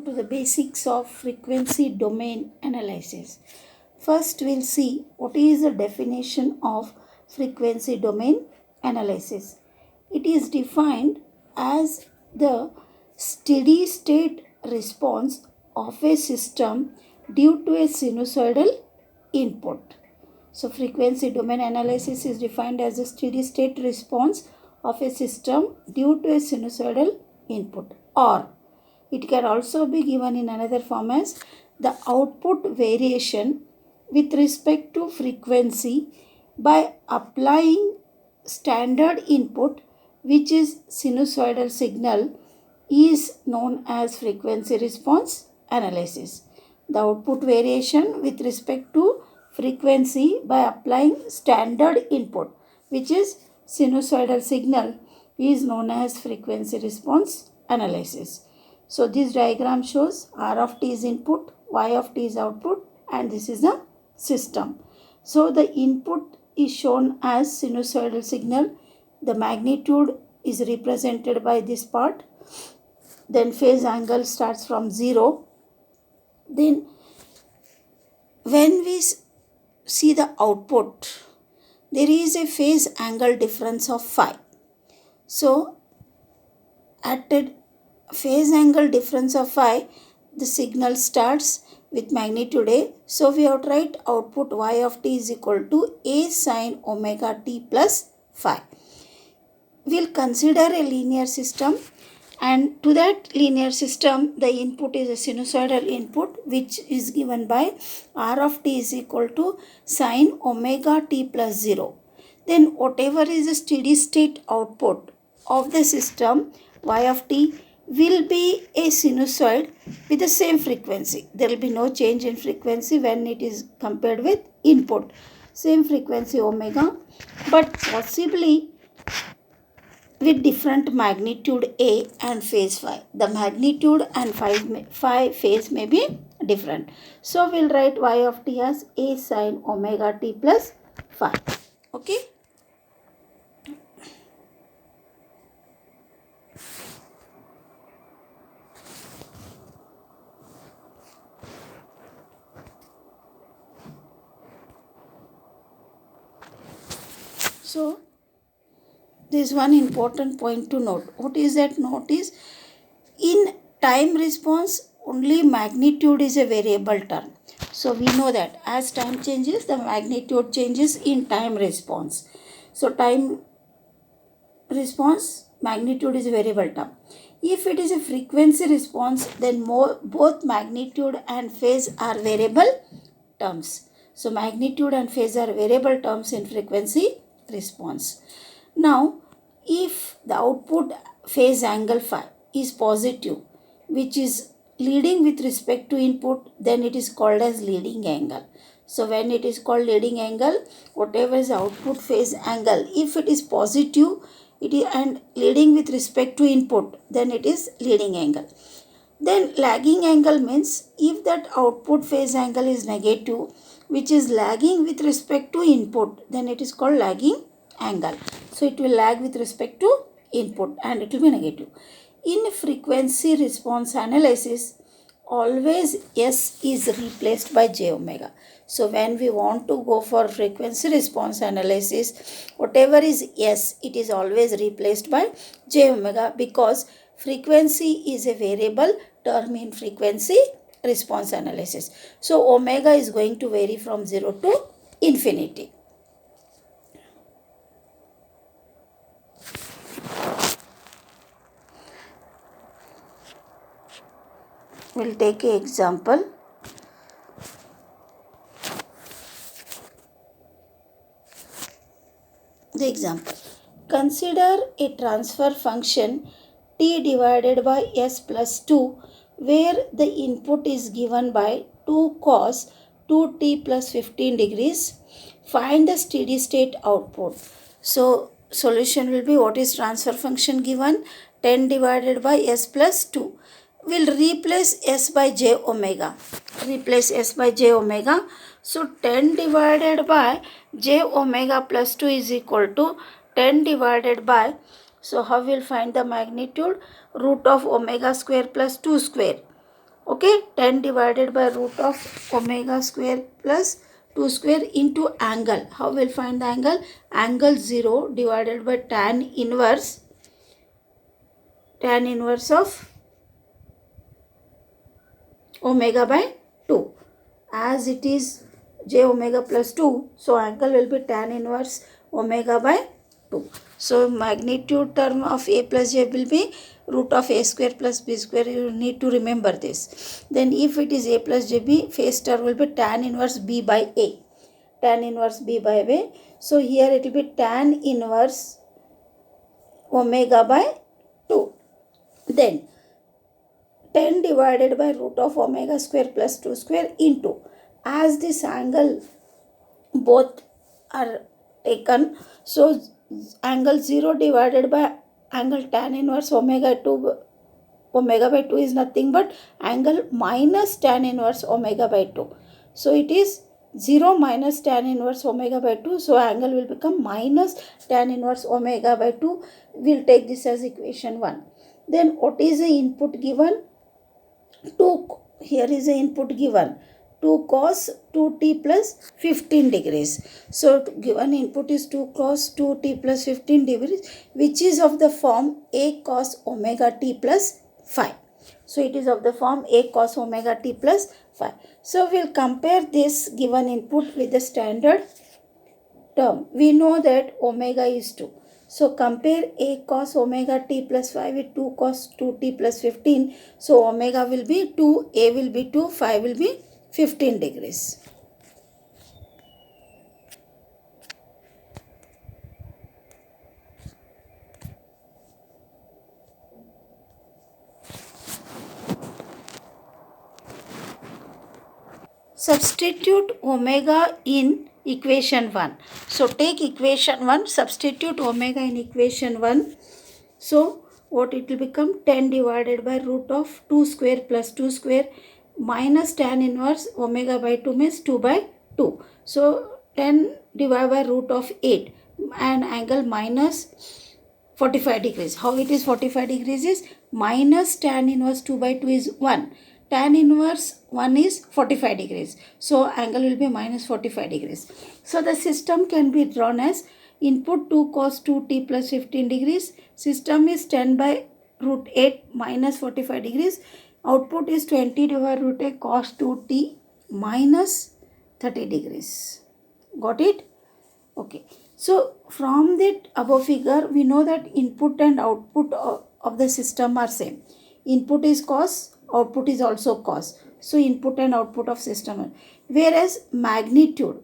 to the basics of frequency domain analysis. First, we'll see what is the definition of frequency domain analysis. It is defined as the steady state response of a system due to a sinusoidal input. So, frequency domain analysis is defined as a steady state response of a system due to a sinusoidal input, or it can also be given in another form as the output variation with respect to frequency by applying standard input, which is sinusoidal signal, is known as frequency response analysis. The output variation with respect to frequency by applying standard input, which is sinusoidal signal, is known as frequency response analysis. So this diagram shows R of t is input, Y of t is output, and this is the system. So the input is shown as sinusoidal signal. The magnitude is represented by this part. Then phase angle starts from 0. Then when we see the output, there is a phase angle difference of phi. So at a phase angle difference of phi, the signal starts with magnitude A. So we have to write output Y of t is equal to A sin omega t plus phi. We'll consider a linear system, and to that linear system the input is a sinusoidal input, which is given by R of t is equal to sin omega t plus 0. Then whatever is the steady state output of the system, Y of t will be a sinusoid with the same frequency. There will be no change in frequency when it is compared with input. Same frequency omega, but possibly with different magnitude A and phase phi. The magnitude and phi phase may be different. So we'll write Y of t as A sin omega t plus phi. Okay. So there is one important point to note. What is that note is, in time response only magnitude is a variable term. So we know that as time changes, the magnitude changes in time response. So time response, magnitude is a variable term. If it is a frequency response, then both magnitude and phase are variable terms. So magnitude and phase are variable terms in frequency response. Now, if the output phase angle phi is positive, which is leading with respect to input, then it is called as leading angle. So when it is called leading angle, whatever is output phase angle, if it is positive and leading with respect to input, then it is leading angle. Then lagging angle means if that output phase angle is negative, which is lagging with respect to input, then it is called lagging angle. So it will lag with respect to input and it will be negative. In frequency response analysis, always S is replaced by j omega. So when we want to go for frequency response analysis, whatever is S, it is always replaced by j omega, because frequency is a variable term in frequency response analysis. So omega is going to vary from 0 to infinity. We'll take an example. The example. Consider a transfer function t divided by s plus 2, where the input is given by 2 cos 2t plus 15 degrees. Find the steady state output. So solution will be, what is transfer function given? 10 divided by s plus 2. We'll replace s by j omega. Replace s by j omega. So 10 divided by j omega plus 2 is equal to 10 divided by, so how we'll find the magnitude? Root of omega square plus 2 square. Okay, 10 divided by root of omega square plus 2 square into angle. How we'll find the angle? Angle 0 divided by tan inverse of omega by 2. As it is j omega plus 2, so angle will be tan inverse omega by 2. So magnitude term of a plus j will be root of a square plus b square. You need to remember this. Then if it is a plus jb, phase term will be tan inverse b by a. Tan inverse b by a. So here it will be tan inverse omega by 2. Then 10 divided by root of omega square plus 2 square into, as this angle both are taken, so angle 0 divided by angle tan inverse omega by 2 is nothing but angle minus tan inverse omega by 2. So it is 0 minus tan inverse omega by 2. So angle will become minus tan inverse omega by 2. We'll take this as equation 1. Then what is the input given? 2. Here is the input given. 2 cos 2t plus 15 degrees. So given input is 2 cos 2t plus 15 degrees, which is of the form a cos omega t plus 5. So it is of the form a cos omega t plus 5. So we'll compare this given input with the standard term. We know that omega is 2. So compare a cos omega t plus 5 with 2 cos 2t plus 15. So omega will be 2, a will be 2, 5 will be 15 degrees. Substitute omega in equation 1. So take equation 1, substitute omega in equation 1. So what it will become? 10 divided by root of 2 square plus 2 square minus tan inverse omega by 2 means 2 by 2. So 10 divided by root of 8 and angle minus 45 degrees. How it is 45 degrees is minus tan inverse 2 by 2 is 1. Tan inverse 1 is 45 degrees. So angle will be minus 45 degrees. So the system can be drawn as input 2 cos 2t plus 15 degrees. System is 10 by root 8 minus 45 degrees. Output is 20 divided root 8 cos 2t minus 30 degrees. Got it? Okay. So from that above figure, we know that input and output of the system are same. Input is cos, output is also cos. So input and output of system are. Whereas magnitude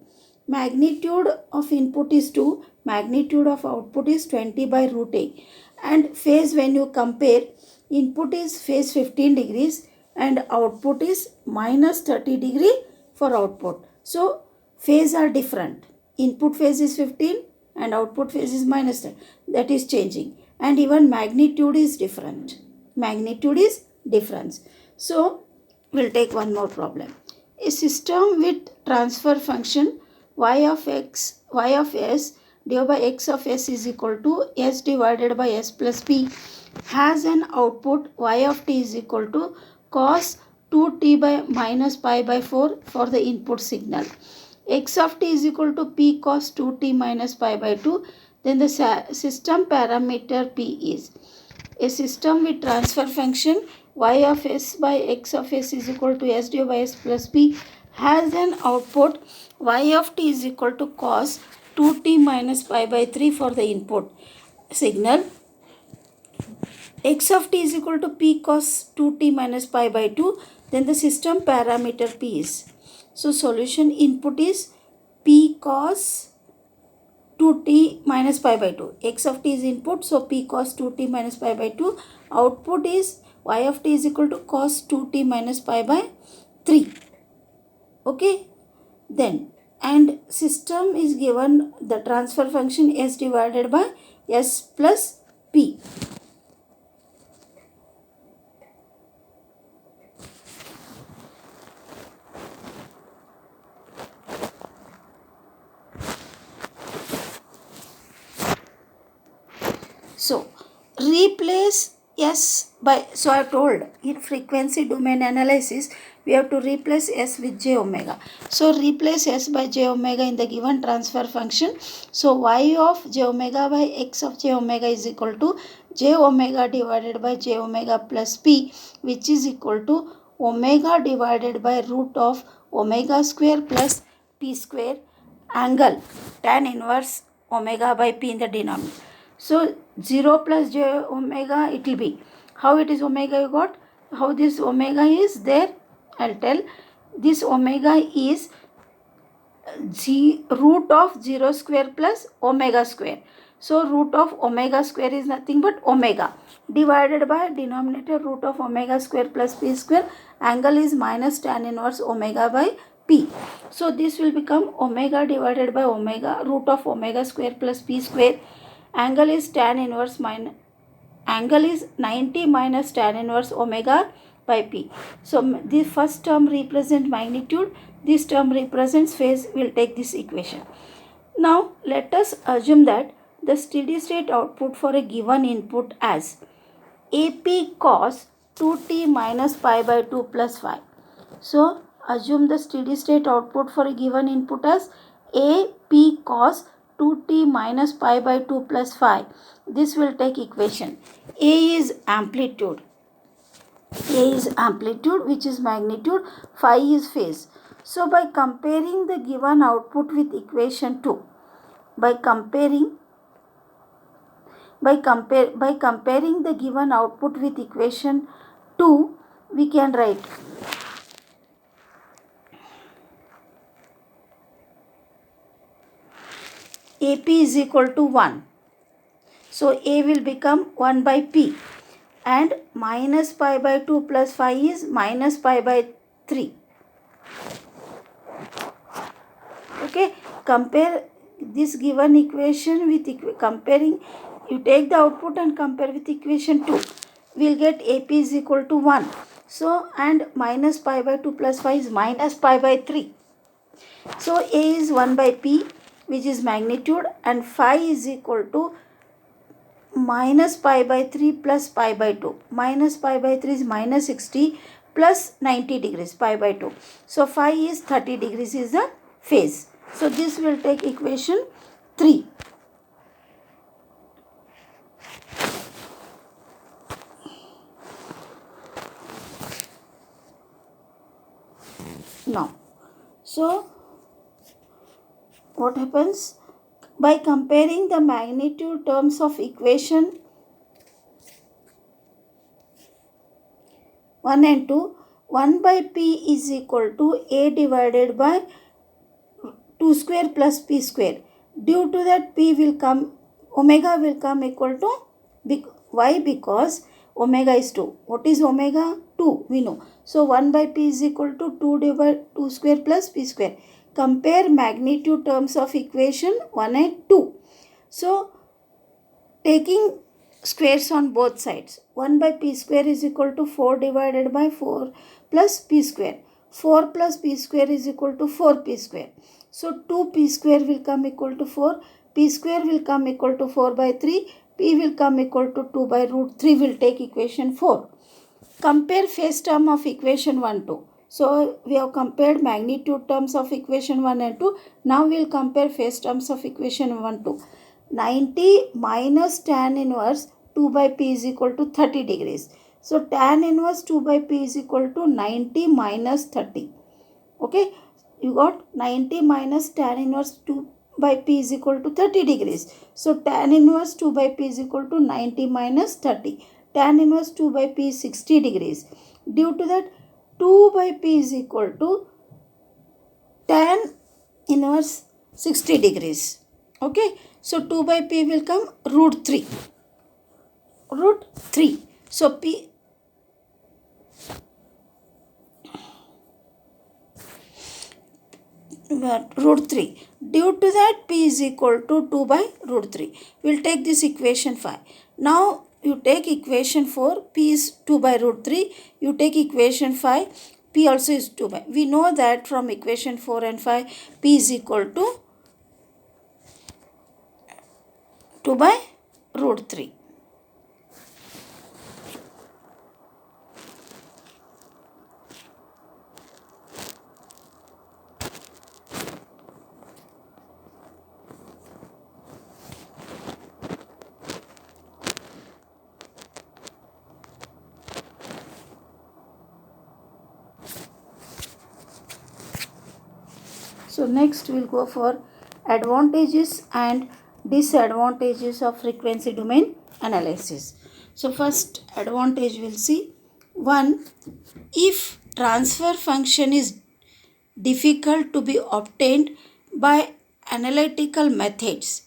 of input is 2, magnitude of output is 20 by root 8. And phase, when you compare, input is phase 15 degrees and output is minus 30 degree for output. So phase are different. Input phase is 15 and output phase is minus 10. That is changing. And even magnitude is different. Magnitude is difference. So we'll take one more problem. A system with transfer function y of s divided by x of s is equal to s divided by s plus p has an output y of t is equal to cos 2t by minus pi by 4 for the input signal. X of t is equal to p cos 2t minus pi by 2. Then the system parameter p is a system with transfer function y of s by x of s is equal to s divided by s plus p has an output y of t is equal to cos 2t minus pi by 3 for the input signal. X of t is equal to p cos 2t minus pi by 2. Then the system parameter p is. So solution input is p cos 2t minus pi by 2. X of t is input, so p cos 2t minus pi by 2. Output is y of t is equal to cos 2t minus pi by 3. Okay. Then and system is given the transfer function s divided by s plus p. So replace S by, so I told in frequency domain analysis we have to replace S with j omega. So replace S by j omega in the given transfer function. So y of j omega by x of j omega is equal to j omega divided by j omega plus p, which is equal to omega divided by root of omega square plus p square angle tan inverse omega by p in the denominator. So 0 plus j omega it will be. How it is omega you got? How this omega is there? I'll tell. This omega is root of 0 square plus omega square. So root of omega square is nothing but omega divided by denominator root of omega square plus p square. Angle is minus tan inverse omega by p. So this will become omega divided by omega root of omega square plus p square. Angle is tan inverse minus, angle is 90 minus tan inverse omega by p. So the first term represents magnitude, this term represents phase. We will take this equation. Now let us assume that the steady state output for a given input as AP cos 2t minus pi by 2 plus phi. So assume the steady state output for a given input as AP cos 2t minus pi by 2 plus phi. This will take equation. A is amplitude. A is amplitude, which is magnitude, phi is phase. So by comparing the given output with equation 2, by comparing the given output with equation 2, we can write AP is equal to 1. So A will become 1 by P, and minus pi by 2 plus phi is minus pi by 3. Okay, compare this given equation with comparing, you take the output and compare with equation 2. We will get AP is equal to 1. So, and minus pi by 2 plus phi is minus pi by 3. So, A is 1 by P, which is magnitude, and phi is equal to minus pi by 3 plus pi by 2. Minus pi by 3 is minus 60 plus 90 degrees, pi by 2. So, phi is 30 degrees is the phase. So, this will take equation 3. Now, so what happens? By comparing the magnitude terms of equation 1 and 2, 1 by P is equal to A divided by 2 square plus P square. Due to that, P will come, omega will come equal to, why? Because omega is 2. What is omega? 2, we know. So 1 by P is equal to 2 divided 2 square plus P square. Compare magnitude terms of equation 1 and 2. So taking squares on both sides, 1 by P square is equal to 4 divided by 4 plus P square. 4 plus P square is equal to 4P square. So 2P square will come equal to 4. P square will come equal to 4 by 3. P will come equal to 2 by root 3. Will take equation 4. Compare phase term of equation 1, 2. So we have compared magnitude terms of equation 1 and 2. Now we will compare phase terms of equation 1, 2. 90 minus tan inverse 2 by P is equal to 30 degrees. So tan inverse 2 by P is equal to 90 minus 30. Okay, you got 90 minus tan inverse 2 by P is equal to 30 degrees. So tan inverse 2 by P is equal to 90 minus 30. Tan inverse 2 by P is 60 degrees. Due to that, 2 by P is equal to tan inverse 60 degrees. Okay, so 2 by P will come root 3. Root 3. So P root 3. Due to that, P is equal to 2 by root 3. We will take this equation 5. Now you take equation 4, P is 2 by root 3. You take equation 5, P also is 2 by. We know that from equation 4 and 5, P is equal to 2 by root 3. So next we'll go for advantages and disadvantages of frequency domain analysis. So first advantage we'll see. One, if transfer function is difficult to be obtained by analytical methods,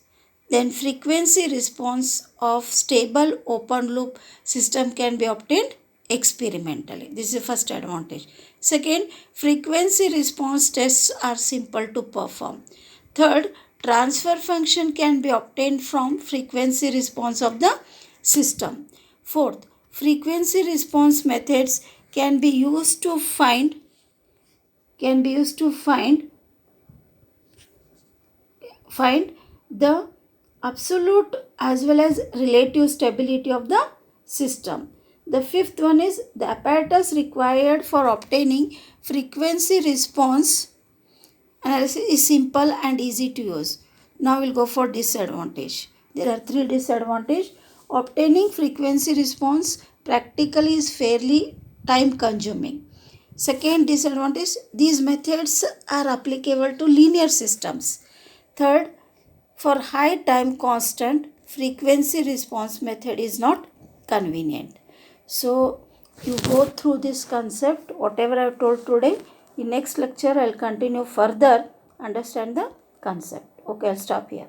then frequency response of stable open loop system can be obtained experimentally. This is the first advantage. Second, frequency response tests are simple to perform. Third, transfer function can be obtained from frequency response of the system. Fourth, frequency response methods can be used to find the absolute as well as relative stability of the system. The fifth one is the apparatus required for obtaining frequency response analysis is simple and easy to use. Now we'll go for disadvantage. There are three disadvantages. Obtaining frequency response practically is fairly time consuming. Second disadvantage, these methods are applicable to linear systems. Third, for high time constant, frequency response method is not convenient. So you go through this concept, whatever I have told today. In next lecture, I will continue further, understand the concept. Okay, I'll stop here.